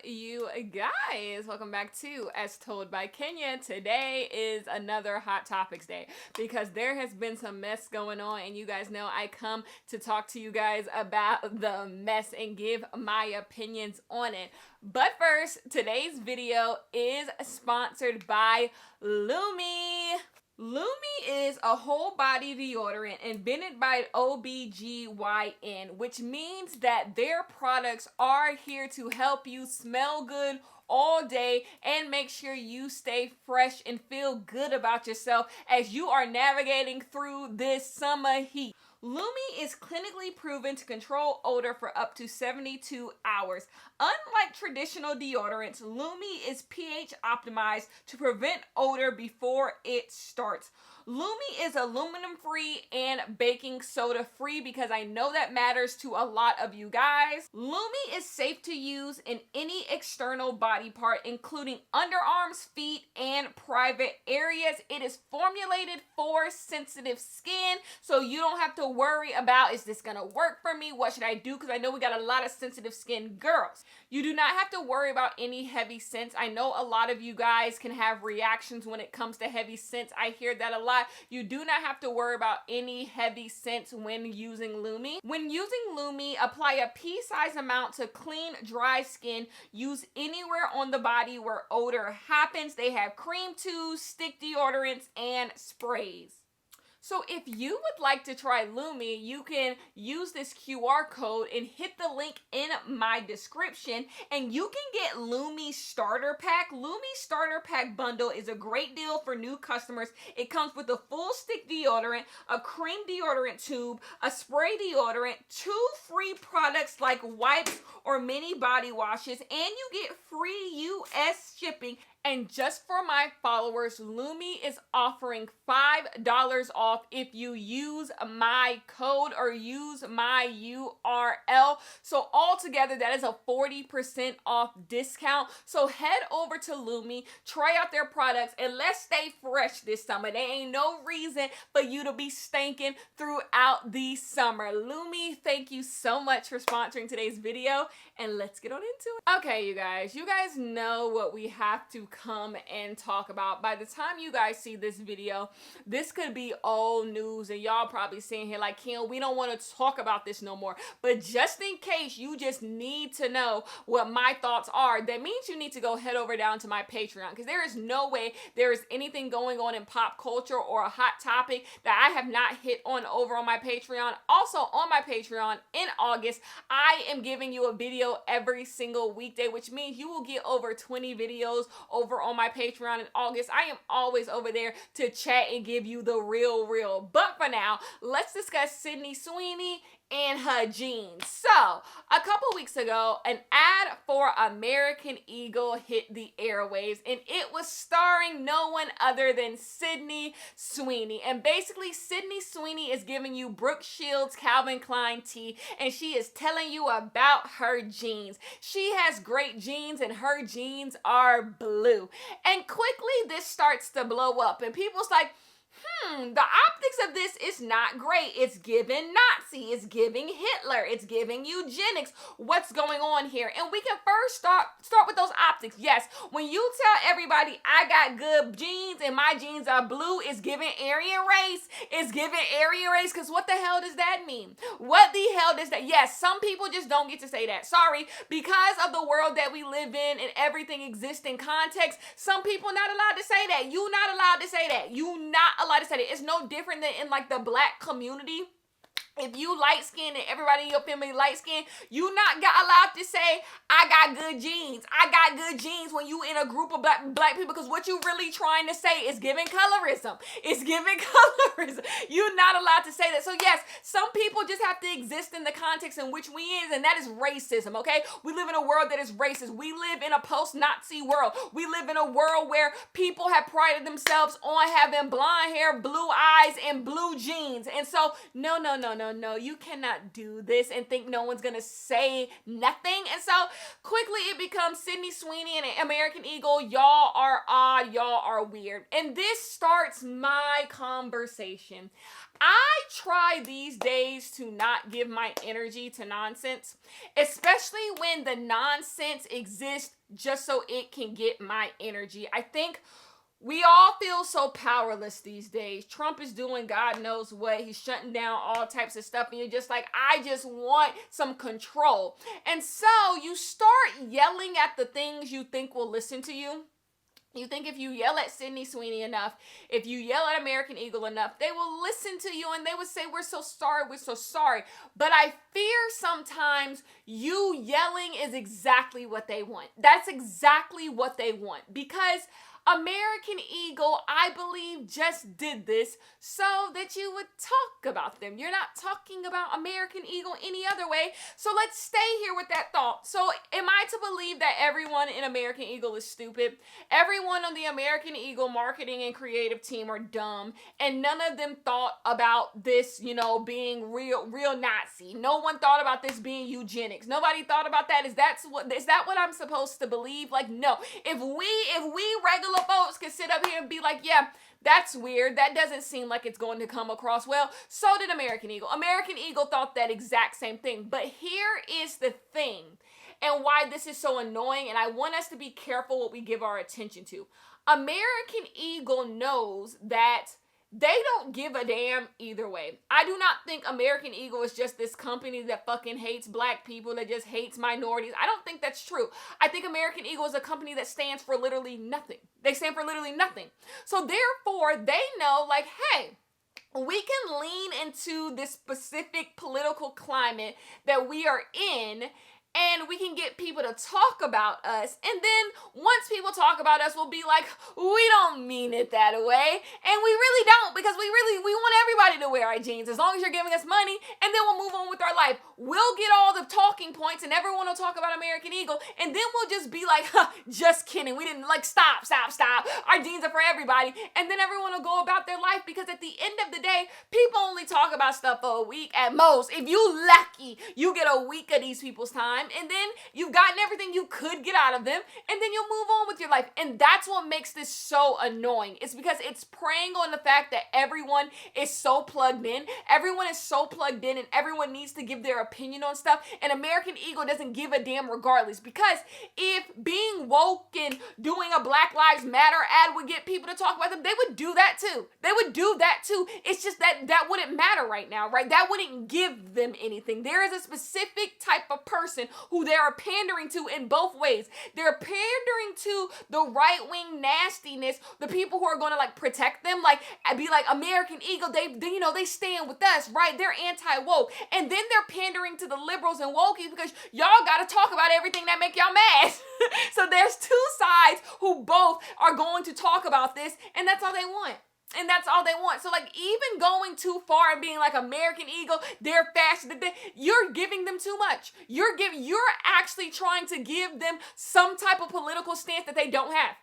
you guys? Welcome back to As Told by Kenya. Today is another Hot Topics day because there has been some mess going on, and you guys know I come to talk to you guys about the mess and give my opinions on it. But first, today's video is sponsored by Lumi. Lumi is a whole body deodorant invented by OBGYN, which means that their products are here to help you smell good all day and make sure you stay fresh and feel good about yourself as you are navigating through this summer heat. Lumi is clinically proven to control odor for up to 72 hours. Unlike traditional deodorants, Lumi is pH optimized to prevent odor before it starts. Lumi is aluminum free and baking soda free because I know that matters to a lot of you guys. Lumi is safe to use in any external body part, including underarms, feet, and private areas. It is formulated for sensitive skin, so you don't have to worry about, is this gonna work for me? What should I do? Because I know we got a lot of sensitive skin girls. You do not have to worry about any heavy scents. I know a lot of you guys can have reactions when it comes to heavy scents. I hear that a lot. You do not have to worry about any heavy scents when using Lumi. When using Lumi, apply a pea-sized amount to clean dry skin. Use anywhere on the body where odor happens. They have cream tubes, stick deodorants, and sprays. So if you would like to try Lumi, you can use this QR code and hit the link in my description, and you can get Lumi Starter Pack. Lumi Starter Pack bundle is a great deal for new customers. It comes with a full stick deodorant, a cream deodorant tube, a spray deodorant, 2 free products like wipes or mini body washes, and you get free US shipping. And just for my followers, Lumi is offering $5 off if you use my code or use my URL. So altogether, that is a 40% off discount. So head over to Lumi, try out their products, and let's stay fresh this summer. There ain't no reason for you to be stinking throughout the summer. Lumi, thank you so much for sponsoring today's video, and let's get on into it. Okay, you guys know what we have to come and talk about. By the time you guys see this video, this could be old news, and y'all probably sitting here like, Kim, we don't want to talk about this no more. But just in case you just need to know what my thoughts are, that means you need to go head over down to my Patreon, because there is no way there is anything going on in pop culture or a hot topic that I have not hit on over on my Patreon. Also on my Patreon in August, I am giving you a video every single weekday, which means you will get over 20 videos over on my Patreon in August. I am always over there to chat and give you the real. But for now, let's discuss Sydney Sweeney and her jeans. So, a couple weeks ago, an ad for American Eagle hit the airwaves, and it was starring no one other than Sydney Sweeney. And basically, Sydney Sweeney is giving you Brooke Shields' Calvin Klein tea, and she is telling you about her jeans. She has great jeans, and her jeans are blue. And quickly, this starts to blow up, and people's like, the optics of this is not great. It's giving Nazi. It's giving Hitler. It's giving eugenics. What's going on here? And we can first start with those optics. Yes, when you tell everybody I got good jeans and my jeans are blue, it's giving Aryan race. It's giving Aryan race, because what the hell does that mean? What the hell does that? Yes, some people just don't get to say that. Sorry, because of the world that we live in and everything exists in context, some people not allowed to say that. You not allowed to say that. You not allowed to say that. It's no different than in like the black community. If you light skinned and everybody in your family light skinned, you not got allowed to say, I got good jeans. I got good jeans when you in a group of black people, because what you really trying to say is giving colorism. It's giving colorism. You're not allowed to say that. So yes, some people just have to exist in the context in which we is, and that is racism, okay? We live in a world that is racist. We live in a post-Nazi world. We live in a world where people have prided themselves on having blonde hair, blue eyes, and blue jeans. And so, no. no, you cannot do this and think no one's gonna say nothing. And so quickly it becomes Sydney Sweeney and American Eagle, y'all are odd, y'all are weird. And this starts my conversation. I try these days to not give my energy to nonsense, especially when the nonsense exists just so it can get my energy. I think we all feel so powerless these days. Trump is doing God knows what. He's shutting down all types of stuff. And you're just like, I just want some control. And so you start yelling at the things you think will listen to you. You think if you yell at Sydney Sweeney enough, if you yell at American Eagle enough, they will listen to you and they would say, we're so sorry, we're so sorry. But I fear sometimes you yelling is exactly what they want. That's exactly what they want. Because American Eagle, I believe, just did this so that you would talk about them. You're not talking about American Eagle any other way. So let's stay here with that thought. So am I to believe that everyone in American Eagle is stupid? Everyone on the American Eagle marketing and creative team are dumb, and none of them thought about this, being real Nazi. No one thought about this being eugenics. Nobody thought about that. Is that what I'm supposed to believe? Like, no. If we regular folks can sit up here and be like, yeah, that's weird. That doesn't seem like it's going to come across well. So did American Eagle. American Eagle thought that exact same thing. But here is the thing, and why this is so annoying, and I want us to be careful what we give our attention to. American Eagle knows that they don't give a damn either way. I do not think American Eagle is just this company that fucking hates black people, that just hates minorities. I don't think that's true. I think American Eagle is a company that stands for literally nothing. They stand for literally nothing. So therefore, they know, like, hey, we can lean into this specific political climate that we are in, and we can get people to talk about us. And then once people talk about us, we'll be like, we don't mean it that way. And we really don't, because we want everybody to wear our jeans as long as you're giving us money. And then we'll move on with our life. We'll get all the talking points and everyone will talk about American Eagle. And then we'll just be like, just kidding. We didn't stop. Our jeans are for everybody. And then everyone will go about their life, because at the end of the day, people only talk about stuff for a week at most. If you lucky, you get a week of these people's time. And then you've gotten everything you could get out of them, and then you'll move on with your life. And that's what makes this so annoying. It's because it's preying on the fact that everyone is so plugged in. Everyone is so plugged in, and everyone needs to give their opinion on stuff. And American Eagle doesn't give a damn regardless. Because if being woke and doing a Black Lives Matter ad would get people to talk about them, they would do that too. They would do that too. It's just that wouldn't matter right now, right? That wouldn't give them anything. There is a specific type of person who they are pandering to in both ways. They're pandering to the right-wing nastiness, the people who are going to protect them, be like, American Eagle, they stand with us, right? They're anti-woke. And then they're pandering to the liberals and wokies because y'all got to talk about everything that make y'all mad. So there's two sides who both are going to talk about this, and that's all they want. And that's all they want. So even going too far and being like American Eagle, they're fascist, you're giving them too much. You're actually trying to give them some type of political stance that they don't have.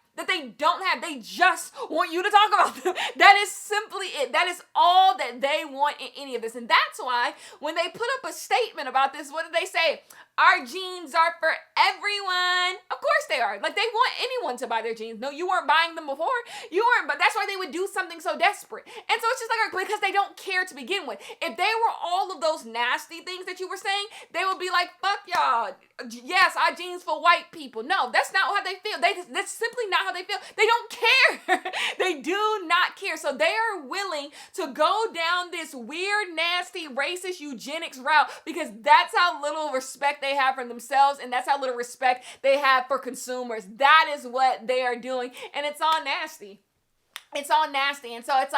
They just want you to talk about them. That is simply it. That is all that they want in any of this. And that's why when they put up a statement about this, what did they say? Our jeans are for everyone. Of course they are. They want anyone to buy their jeans. No, you weren't buying them before. You weren't, but that's why they would do something so desperate. And so it's just because they don't care to begin with. If they were all of those nasty things that you were saying, they would be like, fuck y'all. Yes, our jeans for white people. No, that's not how they feel. That's simply not how they feel. They don't care. They do not care. So they are willing to go down this weird, nasty, racist eugenics route because that's how little respect they have for themselves, and that's how little respect they have for consumers. That is what they are doing, and it's all nasty. It's all nasty. And so it's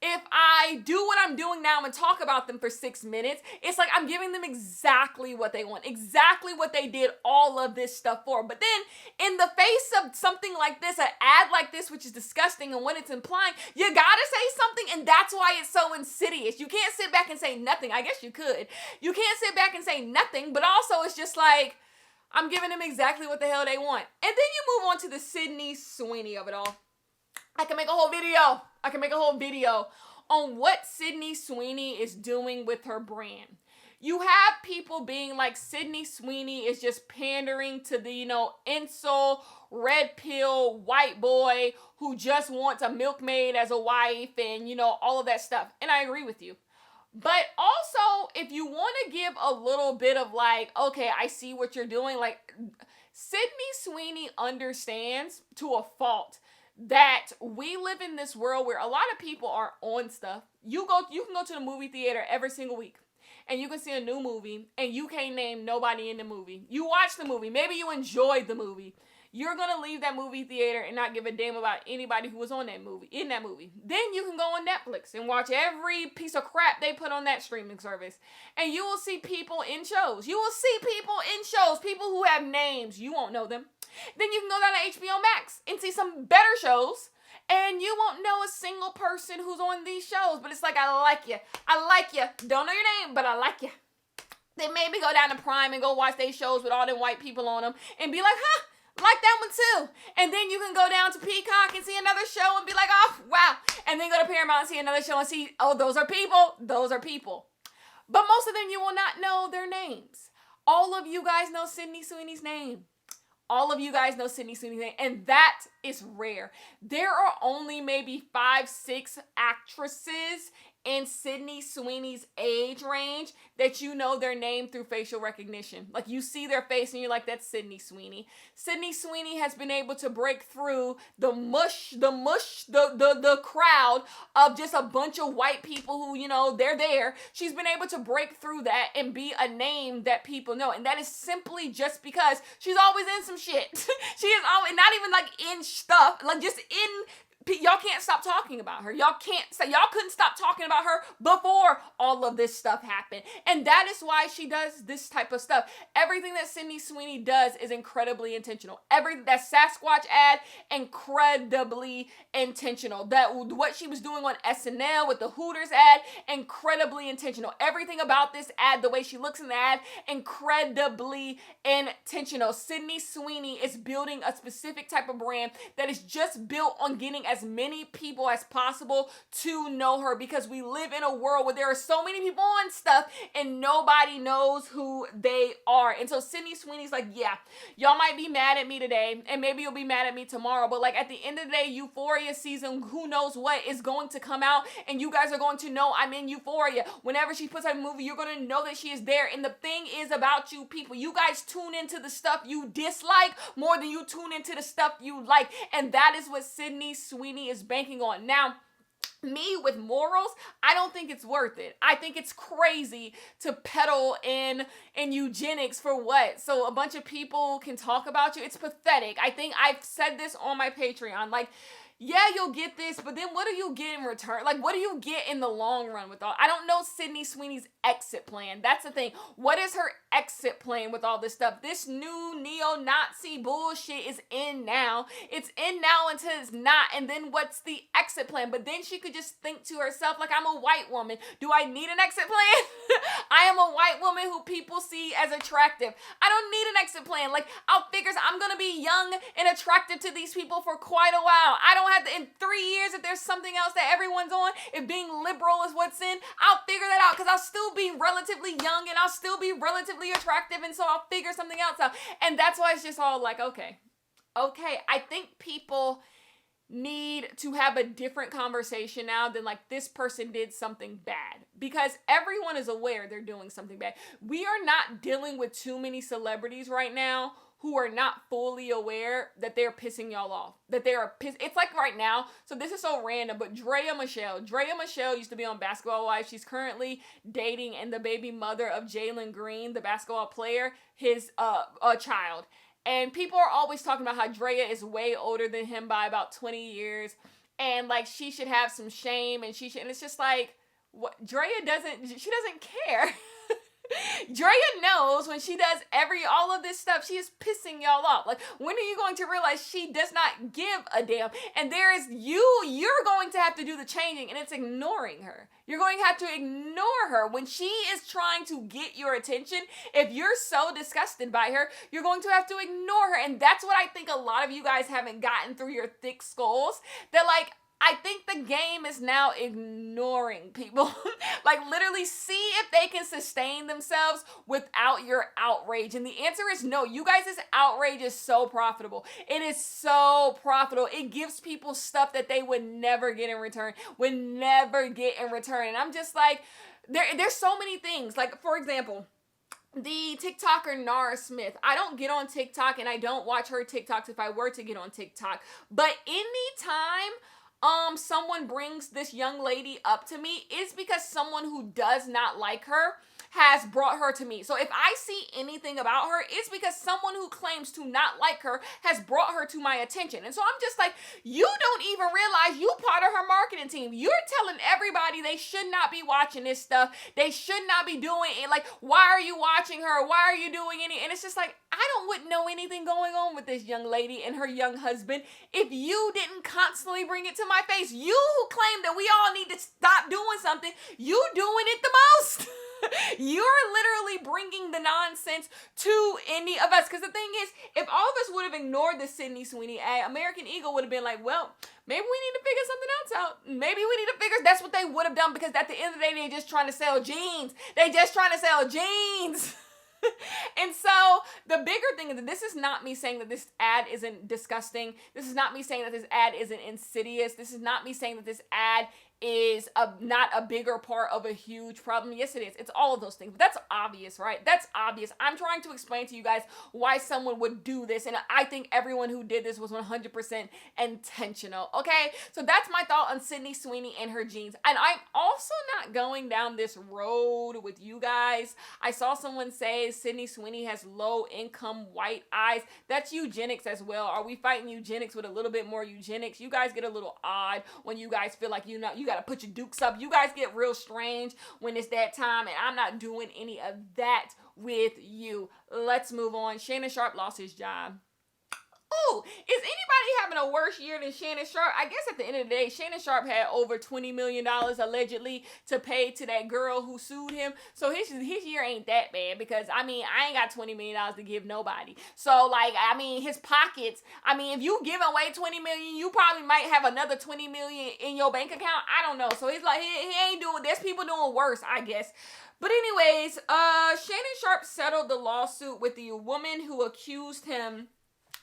if I do what I'm doing now and talk about them for 6 minutes, it's I'm giving them exactly what they want, exactly what they did all of this stuff for. But then in the face of something like this, an ad like this, which is disgusting and what it's implying, you gotta say something, and that's why it's so insidious. You can't sit back and say nothing. I guess you could. You can't sit back and say nothing, but also it's just I'm giving them exactly what the hell they want. And then you move on to the Sydney Sweeney of it all. I can make a whole video on what Sydney Sweeney is doing with her brand. You have people being like, Sydney Sweeney is just pandering to the, incel, red pill, white boy who just wants a milkmaid as a wife and, all of that stuff. And I agree with you. But also, if you want to give a little bit of like, okay, I see what you're doing. Like, Sydney Sweeney understands to a fault that we live in this world where a lot of people are on stuff. You can go to the movie theater every single week and you can see a new movie and you can't name nobody in the movie. You watch the movie. Maybe you enjoyed the movie. You're going to leave that movie theater and not give a damn about anybody who was in that movie. Then you can go on Netflix and watch every piece of crap they put on that streaming service. And you will see people in shows. People who have names. You won't know them. Then you can go down to HBO Max and see some better shows. And you won't know a single person who's on these shows. But it's like, I like you. Don't know your name, but I like you. Then maybe go down to Prime and go watch these shows with all them white people on them. And be like, like that one too. And then you can go down to Peacock and see another show and be like, oh, wow. And then go to Paramount and see another show and see, oh, those are people. But most of them, you will not know their names. All of you guys know Sydney Sweeney's name. And that is rare. There are only maybe 5-6 actresses in Sydney Sweeney's age range that you know their name through facial recognition. Like, you see their face and you're like, that's Sydney Sweeney. Sydney Sweeney has been able to break through the crowd of just a bunch of white people who, they're there. She's been able to break through that and be a name that people know. And that is simply just because she's always in some shit. She is always, not even like in stuff, like just in. Y'all can't stop talking about her. Y'all couldn't stop talking about her before all of this stuff happened. And that is why she does this type of stuff. Everything that Sydney Sweeney does is incredibly intentional. That Sasquatch ad, incredibly intentional. That what she was doing on SNL with the Hooters ad, incredibly intentional. Everything about this ad, the way she looks in the ad, incredibly intentional. Sydney Sweeney is building a specific type of brand that is just built on getting as many people as possible to know her, because we live in a world where there are so many people on stuff and nobody knows who they are. And so Sydney Sweeney's like, yeah, y'all might be mad at me today and maybe you'll be mad at me tomorrow, but like at the end of the day, Euphoria season, who knows what is going to come out, and you guys are going to know I'm in Euphoria. Whenever she puts out a movie, you're going to know that she is there. And the thing is about you people, you guys tune into the stuff you dislike more than you tune into the stuff you like. And that is what Sydney Sweeney is banking on. Now, me with morals, I don't think it's worth it. I think it's crazy to peddle in eugenics for what? So a bunch of people can talk about you. It's pathetic. I think I've said this on my Patreon. Like, yeah, you'll get this, but then what do you get in return? Like, what do you get in the long run with all? I don't know Sydney Sweeney's exit plan. That's the thing. What is her exit plan with all this stuff? This new neo-Nazi bullshit is in now. It's in now until it's not. And then what's the exit plan? But then she could just think to herself, like, I'm a white woman. Do I need an exit plan? I am a white woman who people see as attractive. I don't need an exit plan. Like, I'll figure I'm going to be young and attractive to these people for quite a while. I don't have to, in 3 years, if there's something else that everyone's on, if being liberal is what's in, I'll figure that out, because I'll still be relatively young and I'll still be relatively attractive, and so I'll figure something else out. And that's why it's just all like, okay. I think people need to have a different conversation now than like, this person did something bad, because everyone is aware they're doing something bad. We are not dealing with too many celebrities right now who are not fully aware that they're pissing y'all off. It's like right now, so this is so random, but Drea Michelle used to be on Basketball Wives. She's currently dating and the baby mother of Jalen Green, the basketball player, his child. And people are always talking about how Drea is way older than him by about 20 years. And like, she should have some shame, and and it's just like, what? Drea doesn't care. Drea knows when she does all of this stuff, she is pissing y'all off. Like, when are you going to realize she does not give a damn? And you're going to have to do the changing, and it's ignoring her. You're going to have to ignore her when she is trying to get your attention. If you're so disgusted by her, you're going to have to ignore her. And that's what I think a lot of you guys haven't gotten through your thick skulls. That like, I think the game is now ignoring people. Like, literally see if they can sustain themselves without your outrage. And the answer is no. You guys' outrage is so profitable. It is so profitable. It gives people stuff that they would never get in return. And I'm just like, there's so many things. Like, for example, the TikToker Nara Smith. I don't get on TikTok and I don't watch her TikToks if I were to get on TikTok. But anytime someone brings this young lady up to me, it's because someone who does not like her has brought her to me. So if I see anything about her, it's because someone who claims to not like her has brought her to my attention. And so I'm just like, you don't even realize you part of her marketing team. You're telling everybody they should not be watching this stuff. They should not be doing it. Like, why are you watching her? Why are you doing any? And it's just like, wouldn't know anything going on with this young lady and her young husband if you didn't constantly bring it to my face. You who claim that we all need to stop doing something, you doing it the most. You're literally bringing the nonsense to any of us. Because the thing is, if all of us would have ignored the Sydney Sweeney ad, American Eagle would have been like, well, maybe we need to figure something else out. Maybe we need to figure. That's what they would have done, because at the end of the day, they're just trying to sell jeans. And so the bigger thing is that this is not me saying that this ad isn't disgusting. This is not me saying that this ad isn't insidious. This is not me saying that this ad is not a bigger part of a huge problem. Yes, it is. It's all of those things. But that's obvious, right? That's obvious. I'm trying to explain to you guys why someone would do this. And I think everyone who did this was 100% intentional. Okay? So that's my thought on Sydney Sweeney and her jeans. And I'm also not going down this road with you guys. I saw someone say Sydney Sweeney has low income white eyes. That's eugenics as well. Are we fighting eugenics with a little bit more eugenics? You guys get a little odd when you guys feel like you got to put your dukes up. You guys get real strange when it's that time, and I'm not doing any of that with you. Let's move on. Shannon Sharpe lost his job. Oh, is anybody having a worse year than Shannon Sharpe? I guess at the end of the day, Shannon Sharpe had over $20 million allegedly to pay to that girl who sued him. So his year ain't that bad, because, I ain't got $20 million to give nobody. So, his pockets, if you give away $20 million, you probably might have another $20 million in your bank account. I don't know. So he's like, he ain't doing, there's people doing worse, I guess. But anyways, Shannon Sharpe settled the lawsuit with the woman who accused him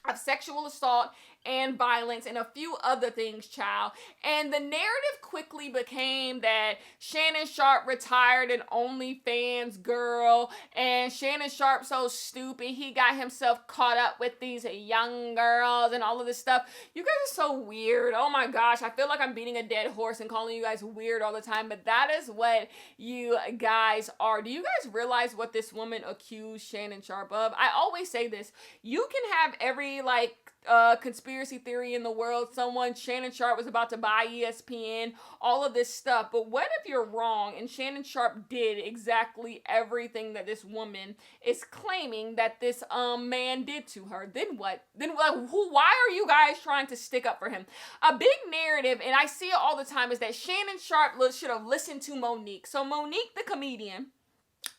of sexual assault and violence and a few other things, child. And the narrative quickly became that Shannon Sharpe retired an OnlyFans girl, and Shannon Sharpe so stupid, he got himself caught up with these young girls and all of this stuff. You guys are so weird. Oh my gosh, I feel like I'm beating a dead horse and calling you guys weird all the time, but that is what you guys are. Do you guys realize what this woman accused Shannon Sharpe of? I always say this. You can have every conspiracy theory in the world. Shannon Sharpe was about to buy ESPN, all of this stuff. But what if you're wrong and Shannon Sharpe did exactly everything that this woman is claiming that this man did to her? Then what? Why are you guys trying to stick up for him? A big narrative, and I see it all the time, is that Shannon Sharpe should have listened to Monique. So Monique, the comedian,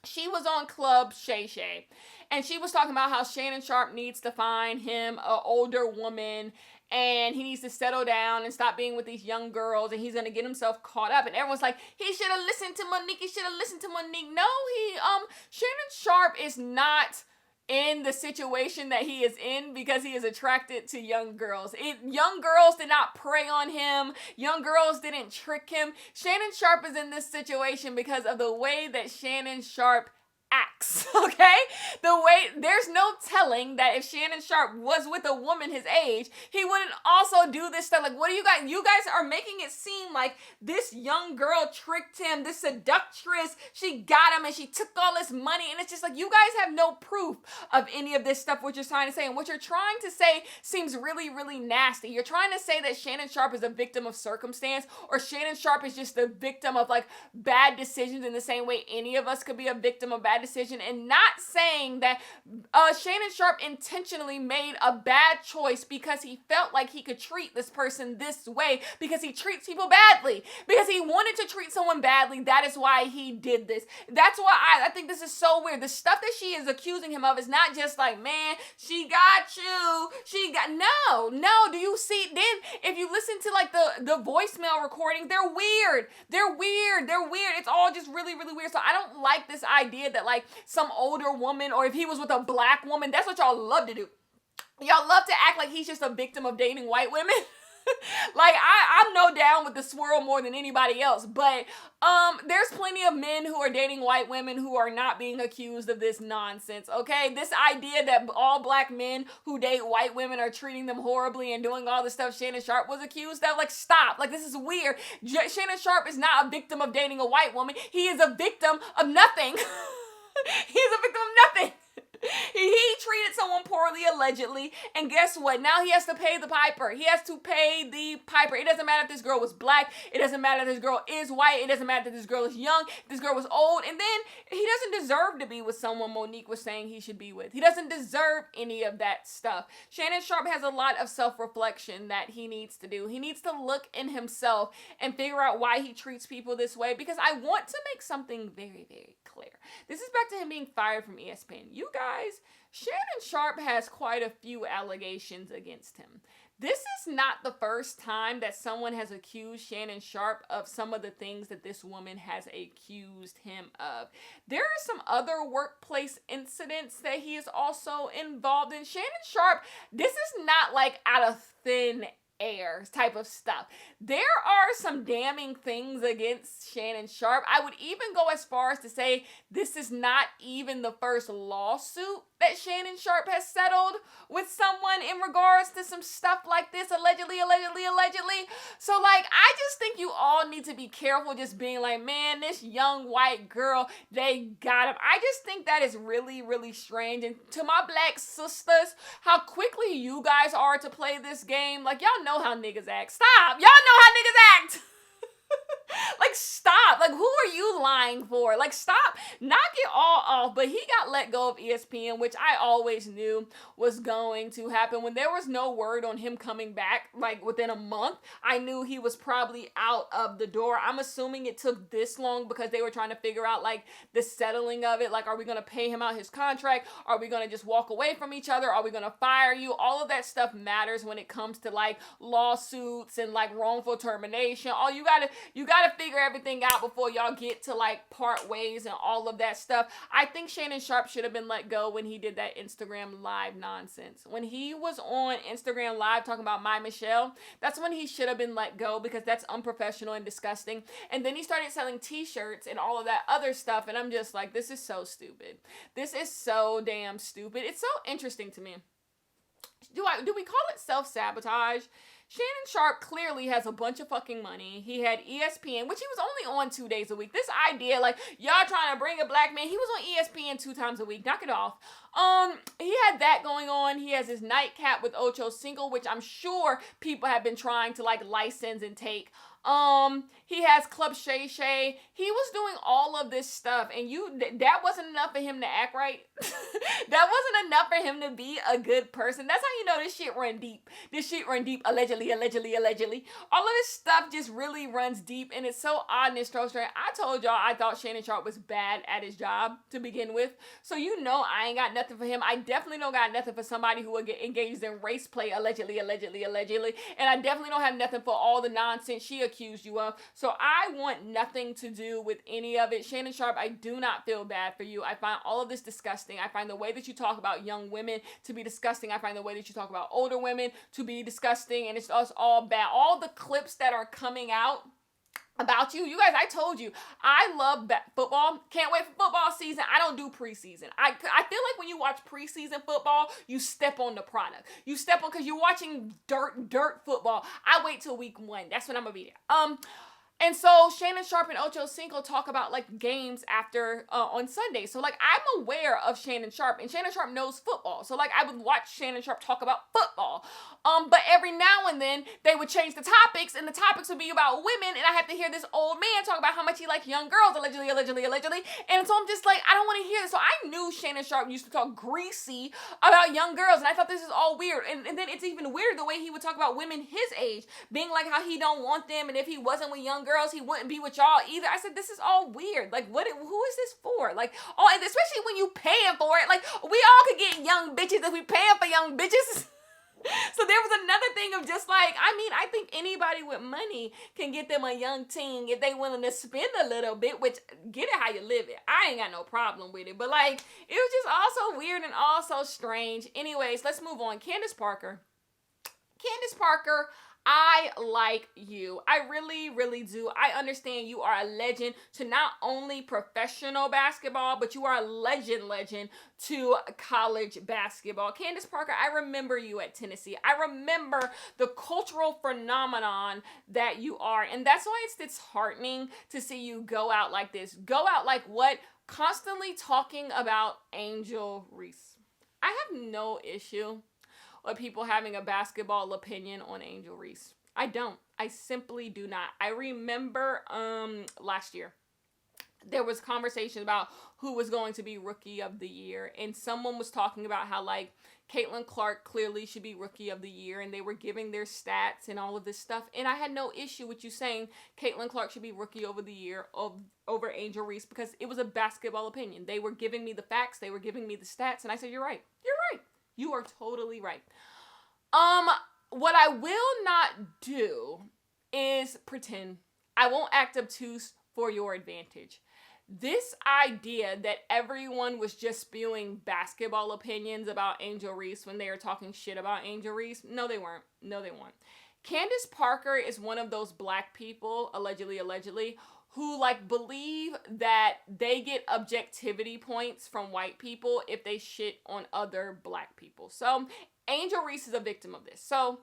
she was on Club Shay Shay, and she was talking about how Shannon Sharpe needs to find him an older woman, and he needs to settle down and stop being with these young girls, and he's going to get himself caught up. And everyone's like, he should have listened to Monique. No, Shannon Sharpe is not in the situation that he is in because he is attracted to young girls. Young girls did not prey on him. Young girls didn't trick him. Shannon Sharpe is in this situation because of the way that Shannon Sharpe acts, okay? There's no telling that if Shannon Sharpe was with a woman his age, he wouldn't also do this stuff. Like, what do you guys are making it seem like this young girl tricked him, this seductress, she got him and she took all this money, and it's just like, you guys have no proof of any of this stuff, what you're trying to say. And what you're trying to say seems really, really nasty. You're trying to say that Shannon Sharpe is a victim of circumstance, or Shannon Sharpe is just a victim of bad decisions in the same way any of us could be a victim of bad bad decision, and not saying that Shannon Sharpe intentionally made a bad choice because he felt like he could treat this person this way because he treats people badly, because he wanted to treat someone badly. That is why he did this. That's why I think this is so weird. The stuff that she is accusing him of is not just like, man, she got you. No. Do you see? Then if you listen to like the voicemail recording, they're weird. It's all just really, really weird. So I don't like this idea that like some older woman, or if he was with a black woman, that's what y'all love to do. Y'all love to act like he's just a victim of dating white women. Like I'm no down with the swirl more than anybody else, but there's plenty of men who are dating white women who are not being accused of this nonsense, okay? This idea that all black men who date white women are treating them horribly and doing all the stuff Shannon Sharpe was accused of, like, stop. Like, this is weird. Shannon Sharpe is not a victim of dating a white woman. He is a victim of nothing. He's a victim of nothing. He treated someone poorly, allegedly, and guess what? Now he has to pay the piper. He has to pay the piper. It doesn't matter if this girl was black. It doesn't matter if this girl is white. It doesn't matter if this girl is young, if this girl was old. And then he doesn't deserve to be with someone Monique was saying he should be with. He doesn't deserve any of that stuff. Shannon Sharpe has a lot of self-reflection that he needs to do. He needs to look in himself and figure out why he treats people this way, because I want to make something very, very clear. This is back to him being fired from ESPN. You guys, Shannon Sharpe has quite a few allegations against him. This is not the first time that someone has accused Shannon Sharpe of some of the things that this woman has accused him of. There are some other workplace incidents that he is also involved in. Shannon Sharpe, this is not like out of thin air type of stuff. There are some damning things against Shannon Sharpe. I would even go as far as to say this is not even the first lawsuit that Shannon Sharpe has settled with someone in regards to some stuff like this, allegedly. So, like, I just think you all need to be careful just being like, man, this young white girl, they got him. I just think that is really, really strange. And to my black sisters, how quickly you guys are to play this game. Like, y'all know how niggas act. Stop. Y'all know how niggas act. Like, stop. Like, who are you lying for? Like, stop. Knock it all off. But he got let go of ESPN, which I always knew was going to happen. When there was no word on him coming back, like, within a month, I knew he was probably out of the door. I'm assuming it took this long because they were trying to figure out, like, the settling of it. Like, are we going to pay him out his contract? Are we going to just walk away from each other? Are we going to fire you? All of that stuff matters when it comes to, like, lawsuits and, like, wrongful termination. All you gotta figure everything out before y'all get to like part ways and all of that stuff. I think Shannon Sharpe should have been let go when he did that Instagram live nonsense. When he was on Instagram live talking about my Michelle, that's when he should have been let go, because that's unprofessional and disgusting. And then he started selling t-shirts and all of that other stuff, and I'm just like, this is so stupid. This is so damn stupid. It's so interesting to me. Do we call it self-sabotage? Shannon Sharpe clearly has a bunch of fucking money. He had ESPN, which he was only on 2 days a week. This idea, like, y'all trying to bring a black man, he was on ESPN 2 times a week. Knock it off. He had that going on. He has his nightcap with Ocho Cinco, which I'm sure people have been trying to, like, license and take. He has Club Shay Shay. He was doing all of this stuff, and that wasn't enough for him to act right. That wasn't enough for him to be a good person. That's how you know this shit run deep. This shit run deep, allegedly. All of this stuff just really runs deep, and it's so odd and it's so strange. I told y'all I thought Shannon Sharpe was bad at his job to begin with, so you know I ain't got nothing for him. I definitely don't got nothing for somebody who would get engaged in race play, allegedly, and I definitely don't have nothing for all the nonsense she accused you of. So I want nothing to do with any of it. Shannon Sharpe, I do not feel bad for you. I find all of this disgusting. I find the way that you talk about young women to be disgusting. I find the way that you talk about older women to be disgusting, and it's all bad. All the clips that are coming out about you guys, I told you, I love football. Can't wait for football season. I don't do preseason. I feel like when you watch preseason football, you step on the product. You step on, because you're watching dirt football. I wait till week 1. That's when I'm gonna be there. And so Shannon Sharpe and Ocho Cinco talk about like games after on Sunday. So like I'm aware of Shannon Sharpe, and Shannon Sharpe knows football. So like I would watch Shannon Sharpe talk about football. But every now and then they would change the topics, and the topics would be about women, and I have to hear this old man talk about how much he likes young girls, allegedly. And so I'm just like, I don't want to hear this. So I knew Shannon Sharpe used to talk greasy about young girls, and I thought this is all weird. And then it's even weirder the way he would talk about women his age, being like how he don't want them, and if he wasn't with young girls, he wouldn't be with y'all either. I said, this is all weird. Like, who is this for? Like, oh, and especially when you paying for it. Like, we all could get young bitches if we paying for young bitches. So there was another thing of just like, I think anybody with money can get them a young teen if they willing to spend a little bit, which get it how you live it. I ain't got no problem with it. But like, it was just also weird and also strange. Anyways, let's move on. Candace Parker, I like you. I really, really do. I understand you are a legend to not only professional basketball, but you are a legend to college basketball. Candace Parker, I remember you at Tennessee. I remember the cultural phenomenon that you are. And that's why it's disheartening to see you go out like this. Go out like what? Constantly talking about Angel Reese. I have no issue with people having a basketball opinion on Angel Reese. I don't. I simply do not. I remember last year, there was conversation about who was going to be Rookie of the Year, and someone was talking about how like Caitlin Clark clearly should be Rookie of the Year, and they were giving their stats and all of this stuff, and I had no issue with you saying Caitlin Clark should be Rookie of the Year over Angel Reese, because it was a basketball opinion. They were giving me the facts, they were giving me the stats, and I said, you're right. You are totally right. What I will not do is pretend. I won't act obtuse for your advantage. This idea that everyone was just spewing basketball opinions about Angel Reese when they were talking shit about Angel Reese, no, they weren't. Candace Parker is one of those black people, allegedly, who like believe that they get objectivity points from white people if they shit on other black people. So Angel Reese is a victim of this. So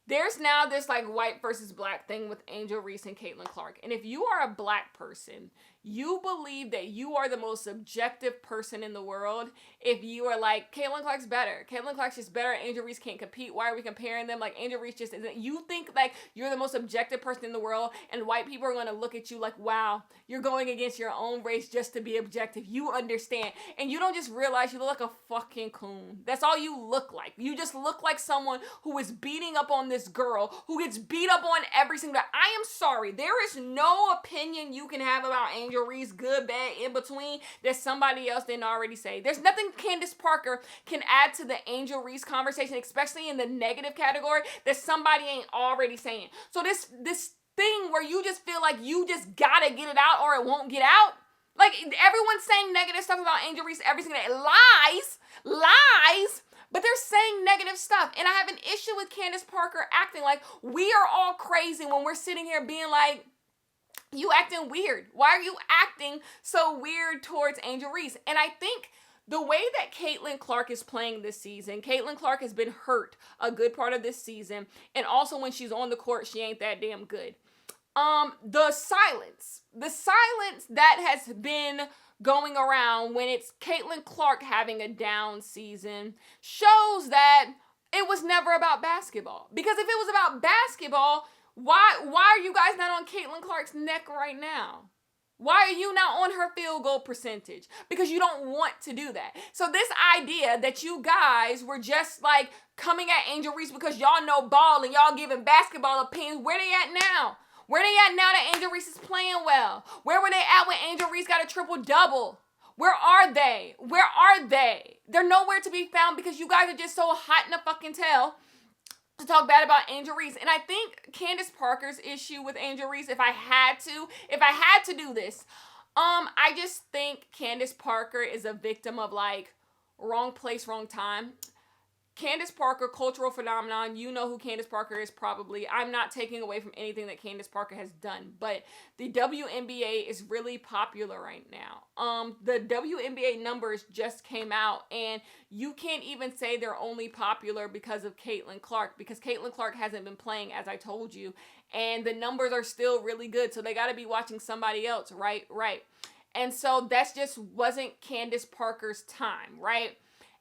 there's now this like white versus black thing with Angel Reese and Caitlin Clark. And if you are a black person, you believe that you are the most objective person in the world if you are like, Caitlin Clark's better. Caitlin Clark's just better. Angel Reese can't compete. Why are we comparing them? Like, Angel Reese just isn't. You think like you're the most objective person in the world, and white people are going to look at you like, wow, you're going against your own race just to be objective. You understand. And you don't just realize you look like a fucking coon. That's all you look like. You just look like someone who is beating up on this girl, who gets beat up on every single day. I am sorry. There is no opinion you can have about Angel Reese, good, bad, in between, that somebody else didn't already say. There's nothing Candace Parker can add to the Angel Reese conversation, especially in the negative category, that somebody ain't already saying. So this thing where you just feel like you just gotta get it out or it won't get out. Like, everyone's saying negative stuff about Angel Reese every single day. Lies. But they're saying negative stuff. And I have an issue with Candace Parker acting like we are all crazy when we're sitting here being like, you acting weird. Why are you acting so weird towards Angel Reese? And I think the way that Caitlin Clark is playing this season, Caitlin Clark has been hurt a good part of this season. And also when she's on the court, she ain't that damn good. The silence that has been going around when it's Caitlin Clark having a down season shows that it was never about basketball. Because if it was about basketball, why are you guys not on Caitlin Clark's neck right now? Why are you not on her field goal percentage? Because you don't want to do that. So this idea that you guys were just like coming at Angel Reese because y'all know ball and y'all giving basketball opinions, where they at now? Where they at now that Angel Reese is playing well? Where were they at when Angel Reese got a triple-double? Where are they? They're nowhere to be found because you guys are just so hot in the fucking tail to talk bad about Angel Reese. And I think Candace Parker's issue with Angel Reese, if I had to do this, I just think Candace Parker is a victim of like wrong place, wrong time. Candace Parker, cultural phenomenon. You know who Candace Parker is probably. I'm not taking away from anything that Candace Parker has done, but the WNBA is really popular right now. The WNBA numbers just came out, and you can't even say they're only popular because of Caitlin Clark, because Caitlin Clark hasn't been playing, as I told you, and the numbers are still really good, so they got to be watching somebody else, right? And so that's just wasn't Candace Parker's time, right?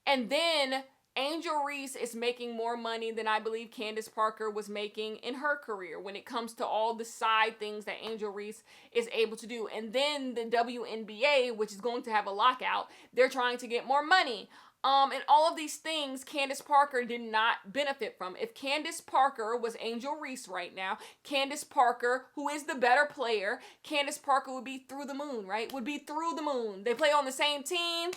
And then Angel Reese is making more money than I believe Candace Parker was making in her career when it comes to all the side things that Angel Reese is able to do. And then the WNBA, which is going to have a lockout, they're trying to get more money. And all of these things Candace Parker did not benefit from. If Candace Parker was Angel Reese right now, Candace Parker, who is the better player, Candace Parker would be through the moon, right? Would be through the moon. They play on the same team,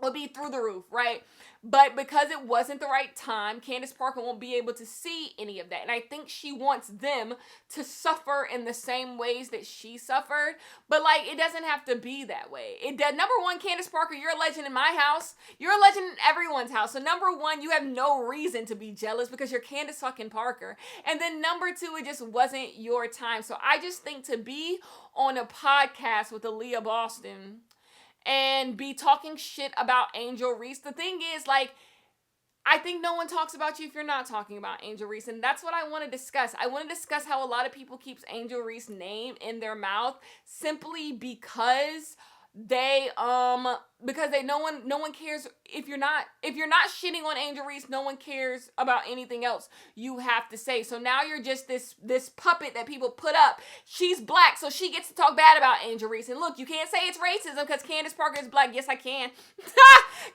would be through the roof, right? But because it wasn't the right time, Candace Parker won't be able to see any of that. And I think she wants them to suffer in the same ways that she suffered. But, like, it doesn't have to be that way. Number one, Candace Parker, you're a legend in my house. You're a legend in everyone's house. So, number one, you have no reason to be jealous because you're Candace fucking Parker. And then, number two, it just wasn't your time. So, I just think to be on a podcast with Aaliyah Boston and be talking shit about Angel Reese. The thing is, like, I think no one talks about you if you're not talking about Angel Reese. And that's what I want to discuss. I want to discuss how a lot of people keeps Angel Reese's name in their mouth simply because no one cares. If you're not shitting on Angel Reese, no one cares about anything else you have to say. So now you're just this puppet that people put up. She's black, so she gets to talk bad about Angel Reese. And look, you can't say it's racism because Candace Parker is black. Yes, I can.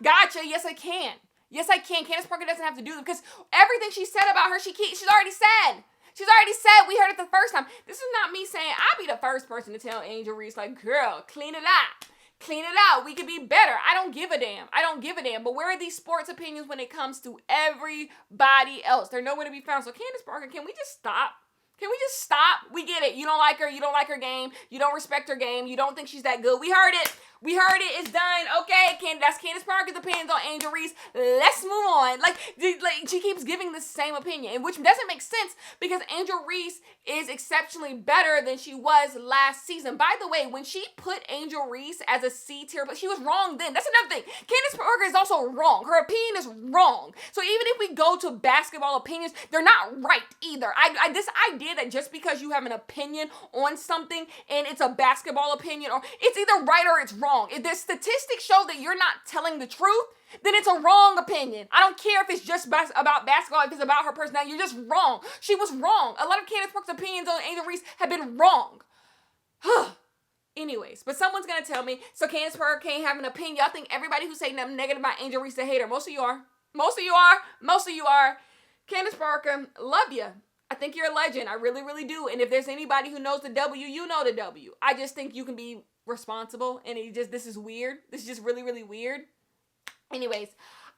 Gotcha. Yes, I can. Yes, I can. Candace Parker doesn't have to do it because everything she said about her, she's already said. She's already said. We heard it the first time. This is not me saying I'll be the first person to tell Angel Reese, like, girl, clean it out. Clean it out. We could be better. I don't give a damn. But where are these sports opinions when it comes to everybody else? They're nowhere to be found. So Candace Parker, can we just stop? Can we just stop? We get it. You don't like her. You don't like her game. You don't respect her game. You don't think she's that good. We heard it. It's done. Okay, that's Candace Parker's opinions on Angel Reese. Let's move on. Like she keeps giving the same opinion, which doesn't make sense because Angel Reese is exceptionally better than she was last season. By the way, when she put Angel Reese as a C tier, but she was wrong then. That's another thing. Candace Parker is also wrong. Her opinion is wrong. So even if we go to basketball opinions, they're not right either. This idea that just because you have an opinion on something and it's a basketball opinion, or it's either right or it's wrong. If the statistics show that you're not telling the truth, then it's a wrong opinion. I don't care if it's just about basketball, if it's about her personality. You're just wrong. She was wrong. A lot of Candace Parker's opinions on Angel Reese have been wrong. Anyways, but someone's going to tell me, so Candace Parker can't have an opinion. Y'all think everybody who say nothing negative about Angel Reese is a hater. Most of you are. Candace Parker, love you. I think you're a legend. I really, really do. And if there's anybody who knows the W, you know the W. I just think you can be responsible, and this is weird. This is just really, really weird. Anyways,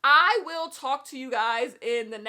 I will talk to you guys in the next